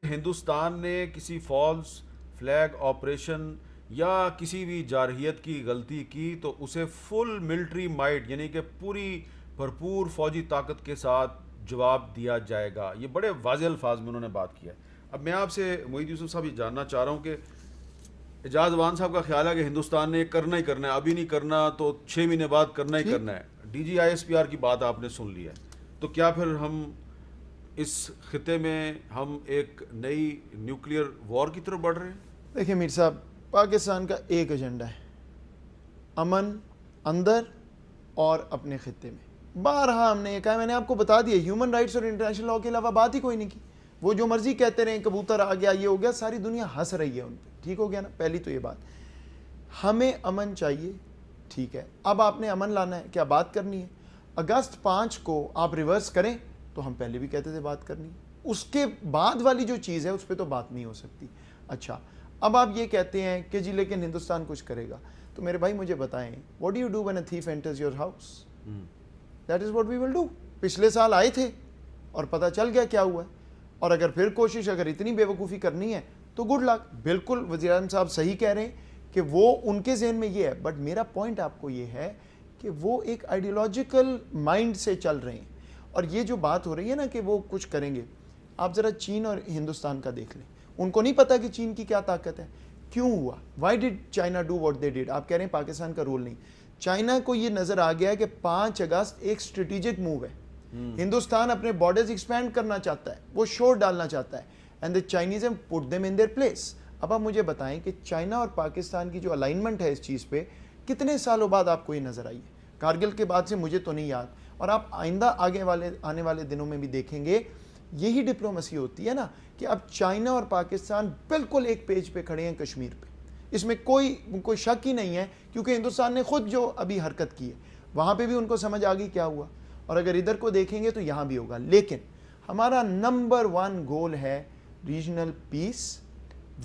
ہندوستان نے کسی false flag operation یا کسی بھی جارحیت کی غلطی کی تو اسے فل ملٹری مائٹ یعنی کہ پوری بھرپور فوجی طاقت کے ساتھ جواب دیا جائے گا. یہ بڑے واضح الفاظ میں انہوں نے بات کیا. اب میں آپ سے معید یوسف صاحب یہ جاننا چاہ رہا ہوں کہ اعجاز وان صاحب کا خیال ہے کہ ہندوستان نے کرنا ہی کرنا ہے, ابھی نہیں کرنا تو 6 مہینے بعد کرنا ہی کرنا ہے. D G I S P R کی بات آپ نے سن لی ہے, تو کیا پھر ہم اس خطے میں ہم ایک نئی نیوکلیئر وار کی طرف بڑھ رہے ہیں؟ دیکھیں میر صاحب, پاکستان کا ایک ایجنڈا ہے, امن اندر اور اپنے خطے میں. بارہا ہم نے یہ کہا, میں نے آپ کو بتا دیا, ہیومن رائٹس اور انٹرنیشنل لاء کے علاوہ بات ہی کوئی نہیں کی. وہ جو مرضی کہتے رہے, کبوتر آ گیا, یہ ہو گیا, ساری دنیا ہنس رہی ہے ان پہ. ٹھیک ہو گیا نا, پہلی تو یہ بات. ہمیں امن چاہیے, ٹھیک ہے. اب آپ نے امن لانا ہے, کیا بات کرنی ہے؟ اگست 5 کو آپ ریورس کریں تو ہم پہلے بھی کہتے تھے بات کرنی ہے. اس کے بعد والی جو چیز ہے اس پہ تو بات نہیں ہو سکتی. اچھا, اب آپ یہ کہتے ہیں کہ جی لیکن ہندوستان کچھ کرے گا, تو میرے بھائی مجھے بتائیں, what do you do when a thief enters your house? That is what we will do. پچھلے سال آئے تھے اور پتہ چل گیا کیا ہوا ہے. اور اگر پھر کوشش اگر اتنی بے وقوفی کرنی ہے تو گڈ لک. بالکل وزیر اعظم صاحب صحیح کہہ رہے ہیں کہ وہ ان کے ذہن میں یہ ہے, بٹ میرا پوائنٹ آپ کو یہ ہے کہ وہ ایک آئیڈیولوجیکل مائنڈ سے چل رہے ہیں. اور یہ جو بات ہو رہی ہے نا کہ وہ کچھ کریں گے, آپ ذرا چین اور ہندوستان کا دیکھ لیں. ان کو نہیں پتا کہ چین کی کیا طاقت ہے. کیوں ہوا؟ Why did China do what they did? آپ کہہ رہے ہیں پاکستان کا رول نہیں. چائنا کو یہ نظر آ گیا کہ 5 اگست ایک اسٹریٹجک موو ہے. ہندوستان اپنے بارڈرز ایکسپینڈ کرنا چاہتا ہے, وہ شور ڈالنا چاہتا ہے, and the Chinese have put them in their place. اب آپ مجھے بتائیں کہ چائنا اور پاکستان کی جو الائنمنٹ ہے اس چیز پہ کتنے سالوں بعد آپ کو یہ نظر آئی ہے؟ کارگل کے بعد سے مجھے تو نہیں یاد. اور آپ آئندہ آنے والے دنوں میں بھی دیکھیں گے یہی ڈپلومیسی ہوتی ہے نا, کہ اب چائنا اور پاکستان بالکل ایک پیج پہ کھڑے ہیں کشمیر پہ. اس میں کوئی شک ہی نہیں ہے, کیونکہ ہندوستان نے خود جو ابھی حرکت کی ہے وہاں پہ بھی ان کو سمجھ آ گئی کیا ہوا, اور اگر ادھر کو دیکھیں گے تو یہاں بھی ہوگا. لیکن ہمارا نمبر 1 گول ہے regional peace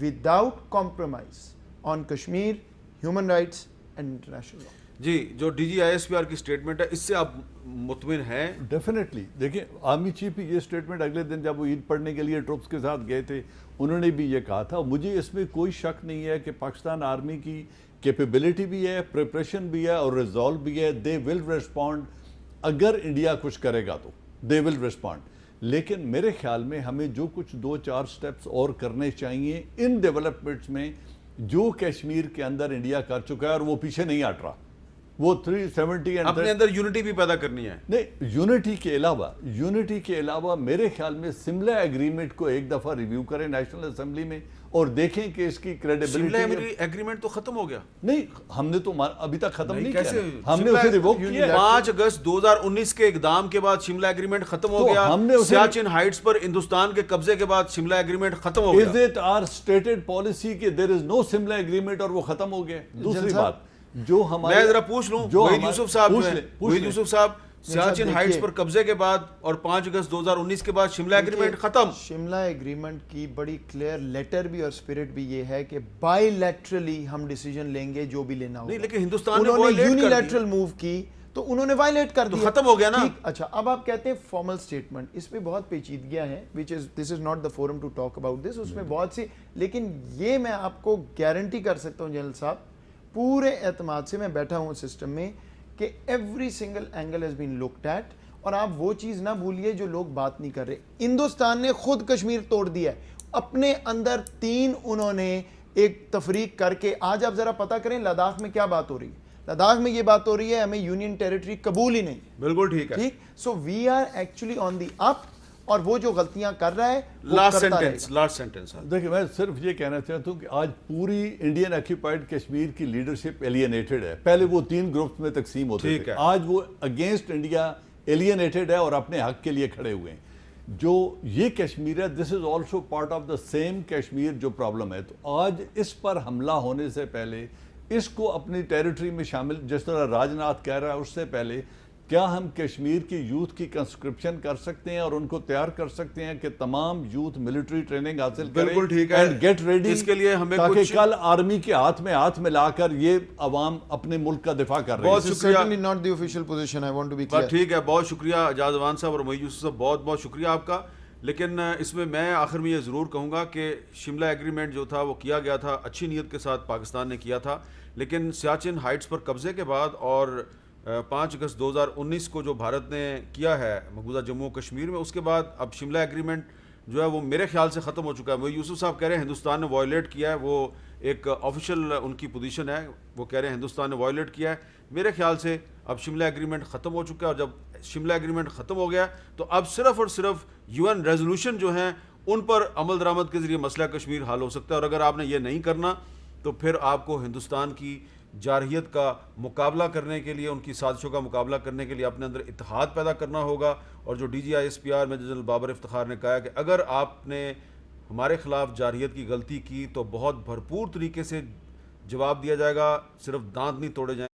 without compromise on Kashmir, human rights and international law. جی, جو D G I S P R کی سٹیٹمنٹ ہے اس سے آپ مطمئن ہیں؟ ڈیفینیٹلی. دیکھیں آرمی چیف کی یہ سٹیٹمنٹ اگلے دن جب وہ عید پڑھنے کے لیے ٹروپس کے ساتھ گئے تھے, انہوں نے بھی یہ کہا تھا. مجھے اس میں کوئی شک نہیں ہے کہ پاکستان آرمی کی کیپیبلٹی بھی ہے, پریپریشن بھی ہے اور ریزالو بھی ہے. دے ول ریسپونڈ, اگر انڈیا کچھ کرے گا تو دے ول ریسپونڈ. لیکن میرے خیال میں ہمیں جو کچھ 2-4 سٹیپس اور کرنے چاہیے ان ڈیولپمنٹس میں جو کشمیر کے اندر انڈیا کر چکا ہے, اور وہ پیچھے نہیں ہٹ رہا. وہ 370 اپنے اندر یونٹی بھی پیدا کرنی ہے. نہیں, یونٹی کے علاوہ میرے خیال میں سملہ ایگریمنٹ کو ایک دفعہ ریویو کریں نیشنل اسمبلی میں اور دیکھیں کہ اس کی کریڈیبلٹی. سملہ ایگریمنٹ تو ختم ہو گیا. نہیں, ہم نے تو ابھی تک ختم نہیں کیا, ہم نے اسے ریووک کیا. 5 اگست 2019 کے اقدام کے بعد شملہ ایگریمنٹ ختم ہو گیا. سیاچن ہائٹس پر ہندوستان کے قبضے کے بعد شملہ ایگریمنٹ ختم ہو گیا. Is it our stated policy کہ there is no سملہ ایگریمنٹ اور وہ ختم ہو گیا؟ دوسری بات جو ہمارے, میں ذرا پوچھ لوں وحید یوسف صاحب, سیاچن ہائٹس پر قبضے کے بعد اور 5 اگست 2019 کے بعد شملہ ایگریمنٹ ختم. شملہ ایگریمنٹ کی بڑی کلیئر لیٹر بھی اور سپیرٹ بھی یہ ہے کہ بائی لیٹرلی ہم ڈیسیجن لیں گے جو بھی لینا ہوگا. نہیں, لیکن ہندوستان نے یونیلیٹرل موو کی تو انہوں نے وائلیٹ کر دیا, ختم ہو گیا نا. اچھا, اب آپ کہتے ہیں فارمل سٹیٹمنٹ, اس میں بہت پیچیدگیاں ہیں, this is not the forum to talk about this. اس میں بہت سی, لیکن یہ میں آپ کو گارنٹی کر سکتا ہوں جنرل صاحب پورے اعتماد سے, میں بیٹھا ہوں سسٹم میں, کہ every single angle has been looked at. اور آپ وہ چیز نہ بھولیے جو لوگ بات نہیں کر رہے. ہندوستان نے خود کشمیر توڑ دیا ہے اپنے اندر. 3 انہوں نے ایک تفریق کر کے. آج آپ ذرا پتہ کریں لداخ میں کیا بات ہو رہی ہے. لداخ میں یہ بات ہو رہی ہے ہمیں یونین ٹیریٹری قبول ہی نہیں. بالکل ٹھیک ہے. ٹھیک, سو وی آر ایکچولی آن دی اپ, اور وہ جو غلطیاں کر رہا ہے لاسٹ سینٹنس. دیکھیں میں صرف یہ کہنا چاہتا ہوں کہ آج پوری انڈین آکیوپائڈ کشمیر کی لیڈرشپ ایلینیٹڈ ہے. پہلے وہ 3 گروپس میں تقسیم ہوتے تھے, آج وہ اگینسٹ انڈیا ایلینیٹڈ ہے اور اپنے حق کے لیے کھڑے ہوئے ہیں. جو یہ کشمیر ہے, this is also part of the same Kashmir جو پرابلم ہے. تو آج اس پر حملہ ہونے سے پہلے اس کو اپنی ٹیریٹری میں شامل, جس طرح راج ناتھ کہہ رہا ہے, اس سے پہلے کیا ہم کشمیر کی یوتھ کی کنسکرپشن کر سکتے ہیں اور ان کو تیار کر سکتے ہیں کہ تمام یوتھ ملٹری ٹریننگ حاصل کریں. بالکل ٹھیک ہے, اینڈ گیٹ ریڈی, اس کے لیے ہمیں تاکہ کل آرمی کے ہاتھ میں ہاتھ ملا کر یہ عوام اپنے ملک کا دفاع کر رہے ہیں. بہت شکریہ. not the official position, I want to be clear. ٹھیک ہے, بہت شکریہ اعجاز وان صاحب اور معید یوسف صاحب, بہت بہت شکریہ آپ کا. لیکن اس میں آخر میں یہ ضرور کہوں گا کہ شملہ ایگریمنٹ جو تھا وہ کیا گیا تھا اچھی نیت کے ساتھ، پاکستان نے کیا تھا، لیکن سیاچن ہائٹس پر قبضے کے بعد اور 5 اگست 2019 کو جو بھارت نے کیا ہے مقبوضہ جموں و کشمیر میں، اس کے بعد اب شملہ ایگریمنٹ جو ہے وہ میرے خیال سے ختم ہو چکا ہے. وہ یوسف صاحب کہہ رہے ہیں ہندوستان نے وائلیٹ کیا ہے، وہ ایک آفیشیل ان کی پوزیشن ہے، وہ کہہ رہے ہیں ہندوستان نے وائلیٹ کیا ہے. میرے خیال سے اب شملہ ایگریمنٹ ختم ہو چکا ہے، اور جب شملہ ایگریمنٹ ختم ہو گیا تو اب صرف اور صرف UN ریزولوشن جو ہیں ان پر عمل درآمد کے ذریعے مسئلہ کشمیر حل ہو سکتا ہے. اور اگر آپ نے یہ نہیں کرنا تو پھر آپ کو ہندوستان کی جارحیت کا مقابلہ کرنے کے لیے، ان کی سازشوں کا مقابلہ کرنے کے لیے اپنے اندر اتحاد پیدا کرنا ہوگا. اور جو DGISPR major general Babar Iftikhar نے کہا کہ اگر آپ نے ہمارے خلاف جارحیت کی غلطی کی تو بہت بھرپور طریقے سے جواب دیا جائے گا، صرف دانت نہیں توڑے جائیں